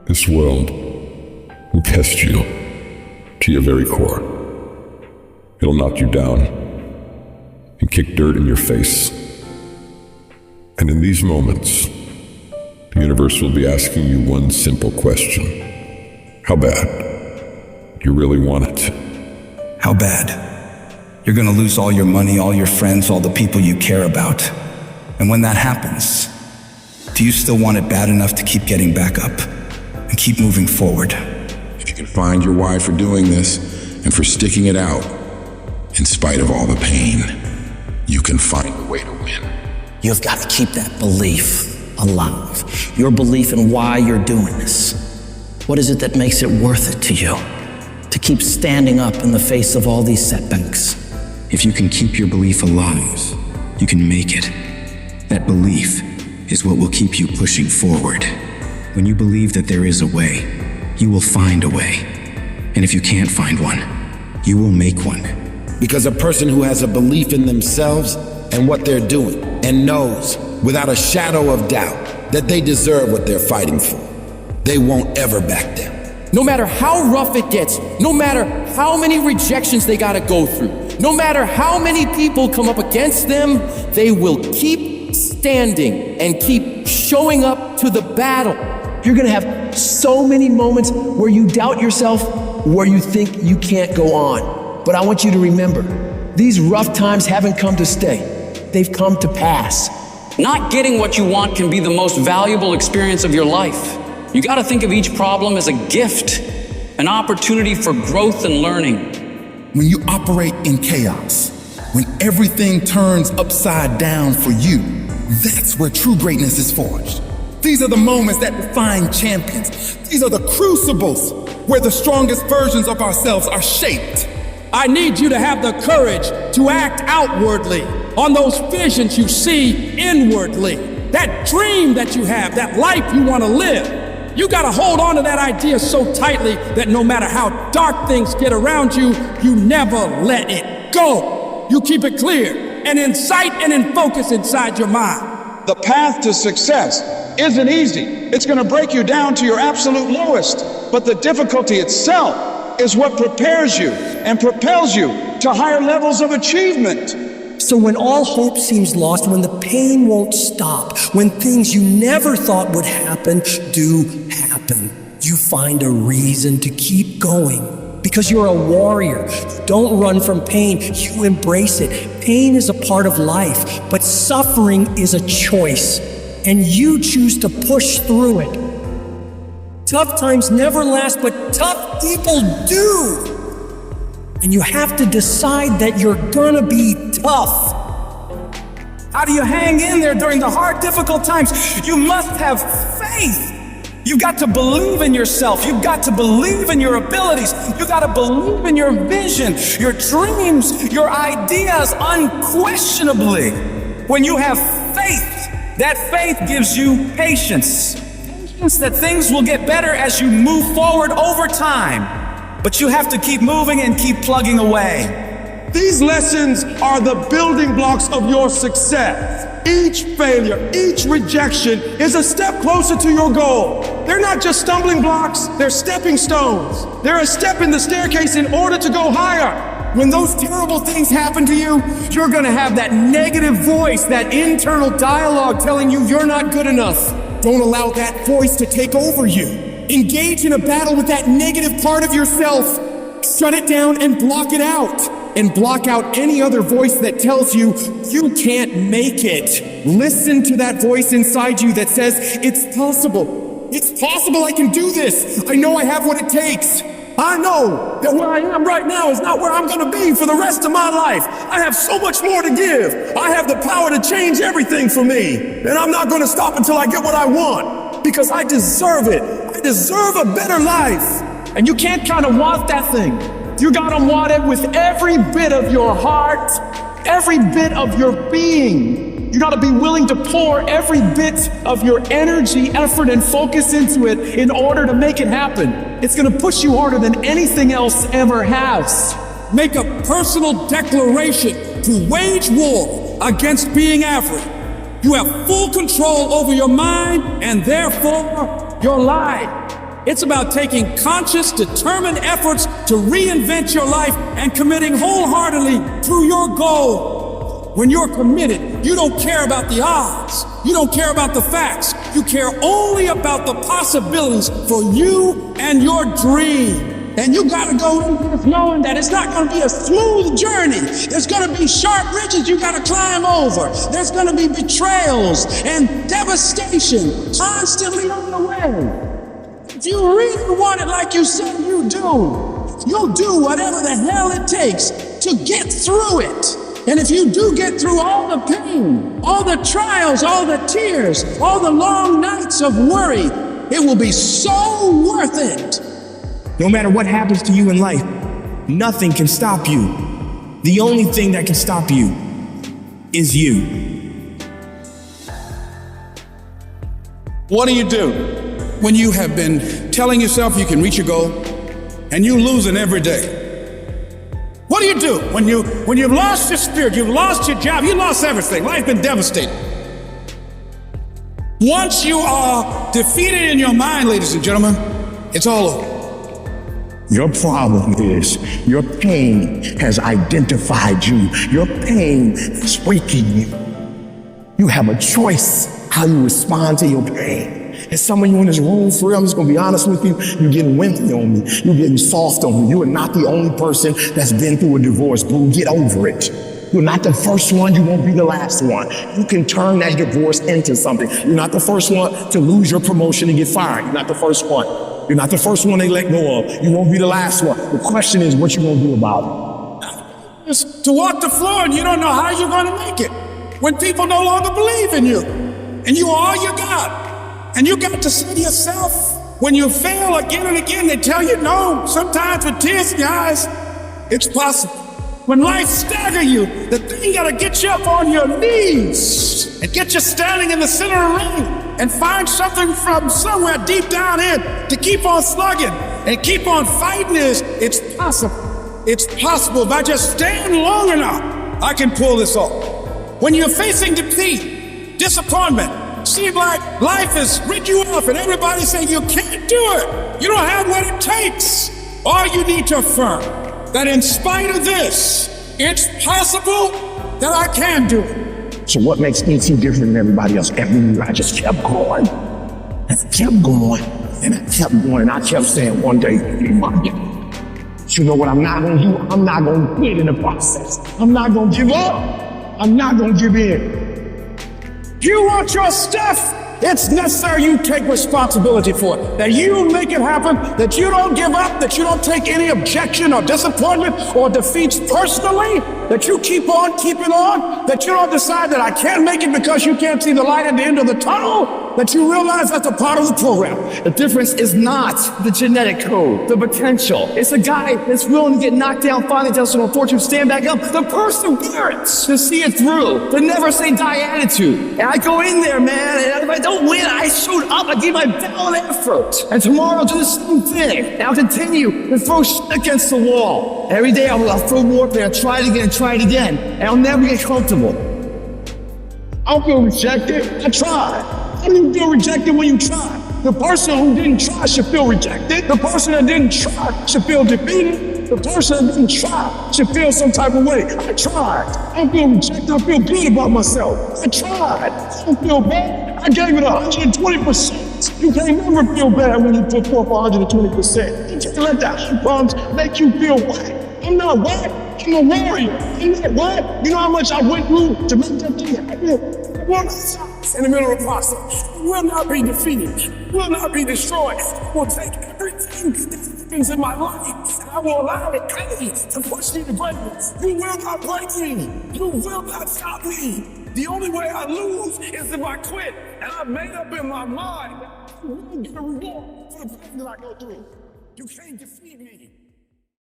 This world will test you to your very core. It'll knock you down and kick dirt in your face. And in these moments, the universe will be asking you one simple question. How bad do you really want it? How bad? You're gonna lose all your money, all your friends, all the people you care about. And when that happens, do you still want it bad enough to keep getting back up and keep moving forward? If you can find your why for doing this and for sticking it out, in spite of all the pain, you can find a way to win. You've got to keep that belief alive. Your belief in why you're doing this. What is it that makes it worth it to you? To keep standing up in the face of all these setbacks. If you can keep your belief alive, you can make it. That belief is what will keep you pushing forward. When you believe that there is a way, you will find a way. And if you can't find one, you will make one. Because a person who has a belief in themselves and what they're doing and knows without a shadow of doubt that they deserve what they're fighting for, they won't ever back down. No matter how rough it gets, no matter how many rejections they gotta go through, no matter how many people come up against them, they will keep standing and keep showing up to the battle. You're gonna have so many moments where you doubt yourself, where you think you can't go on. But I want you to remember, these rough times haven't come to stay. They've come to pass. Not getting what you want can be the most valuable experience of your life. You gotta think of each problem as a gift, an opportunity for growth and learning. When you operate in chaos, when everything turns upside down for you, that's where true greatness is forged. These are the moments that define champions. These are the crucibles where the strongest versions of ourselves are shaped. I need you to have the courage to act outwardly on those visions you see inwardly. That dream that you have, that life you want to live. You got to hold on to that idea so tightly that no matter how dark things get around you, you never let it go. You keep it clear and in sight and in focus inside your mind. The path to success isn't easy. It's going to break you down to your absolute lowest. But the difficulty itself is what prepares you and propels you to higher levels of achievement. So when all hope seems lost, when the pain won't stop, when things you never thought would happen do happen, you find a reason to keep going. Because you're a warrior. Don't run from pain, you embrace it. Pain is a part of life, but suffering is a choice, and you choose to push through it. Tough times never last, but tough people do. And you have to decide that you're gonna be tough. How do you hang in there during the hard, difficult times? You must have faith. You've got to believe in yourself. You've got to believe in your abilities. You've got to believe in your vision, your dreams, your ideas, unquestionably. When you have faith, that faith gives you patience. Patience that things will get better as you move forward over time. But you have to keep moving and keep plugging away. These lessons are the building blocks of your success. Each failure, each rejection is a step closer to your goal. They're not just stumbling blocks, they're stepping stones. They're a step in the staircase in order to go higher. When those terrible things happen to you, you're gonna have that negative voice, that internal dialogue telling you you're not good enough. Don't allow that voice to take over you. Engage in a battle with that negative part of yourself. Shut it down and block it out. And block out any other voice that tells you you can't make it. Listen to that voice inside you that says, it's possible. It's possible I can do this. I know I have what it takes. I know that where I am right now is not where I'm gonna be for the rest of my life. I have so much more to give. I have the power to change everything for me. And I'm not gonna stop until I get what I want. Because I deserve it. I deserve a better life. And you can't kind of want that thing. You gotta want it with every bit of your heart, every bit of your being. You gotta be willing to pour every bit of your energy, effort, and focus into it in order to make it happen. It's gonna push you harder than anything else ever has. Make a personal declaration to wage war against being average. You have full control over your mind and therefore your life. It's about taking conscious, determined efforts to reinvent your life and committing wholeheartedly to your goal. When you're committed, you don't care about the odds. You don't care about the facts. You care only about the possibilities for you and your dream. And you gotta go into this knowing that it's not gonna be a smooth journey. There's gonna be sharp ridges you gotta climb over. There's gonna be betrayals and devastation constantly on the way. If you really want it like you said you do, you'll do whatever the hell it takes to get through it. And if you do get through all the pain, all the trials, all the tears, all the long nights of worry, it will be so worth it. No matter what happens to you in life, nothing can stop you. The only thing that can stop you is you. What do you do when you have been telling yourself you can reach your goal and you losing every day? What do you do when you've lost your spirit, you've lost your job, you lost everything, life's been devastating? Once you are defeated in your mind, ladies and gentlemen, it's all over. Your problem is your pain has identified you. Your pain is waking you. You have a choice how you respond to your pain. And some of you in this room, for real, I'm just gonna be honest with you, you're getting wimpy on me. You're getting soft on me. You are not the only person that's been through a divorce, boo. Get over it. You're not the first one, you won't be the last one. You can turn that divorce into something. You're not the first one to lose your promotion and get fired. You're not the first one. You're not the first one they let go of. You won't be the last one. The question is what you gonna do about it. It's to walk the floor and you don't know how you're gonna make it. When people no longer believe in you and you are all you got. And you got to say to yourself, when you fail again and again, they tell you no, sometimes with tears in your eyes, it's possible. When life stagger you, the thing gotta get you up on your knees and get you standing in the center of the ring and find something from somewhere deep down in to keep on slugging and keep on fighting is, it's possible. It's possible. If I just stand long enough, I can pull this off. When you're facing defeat, disappointment, seem like life has rid you off and everybody saying you can't do it. You don't have what it takes. All you need to affirm that in spite of this, it's possible that I can do it. So what makes me different than everybody else? Every year I just kept going. I kept going and I kept going and I kept saying one day, you know what I'm not gonna do? I'm not gonna quit in the process. I'm not gonna give up. I'm not gonna give in. You want your stuff? It's necessary you take responsibility for it. That you make it happen, that you don't give up, that you don't take any objection or disappointment or defeats personally, that you keep on keeping on, that you don't decide that I can't make it because you can't see the light at the end of the tunnel, that you realize that's a part of the program. The difference is not the genetic code, the potential. It's a guy that's willing to get knocked down, finally tells someone fortune, stand back up, the perseverance to see it through, the never say die attitude. And I go in there, man, and if I don't win, I showed up, I gave my best effort. And tomorrow I'll do the same thing. And I'll continue to throw shit against the wall. Every day I'll throw more, and I'll try it again, and I'll never get comfortable. I don't feel rejected. I tried. How do you feel rejected when you try? The person who didn't try should feel rejected. The person that didn't try should feel defeated. The person that didn't try should feel some type of way. I tried. I don't feel rejected. I feel good about myself. I tried. I don't feel bad. I gave it 120%. You can't never feel bad when you put forth 120%. You can't let that outcomes make you feel whack. I'm not whack. I'm a warrior. I'm not whack. You know how much I went through to make that thing happen? I will not stop in the middle of the process. I will not be defeated. I will not be destroyed. I will take everything that happens in my life and I will allow it to push me to greatness. You will not break me. You will not stop me. The only way I lose is if I quit. And I've made up in my mind that I will get a reward for the pain that I go through. You can't defeat me.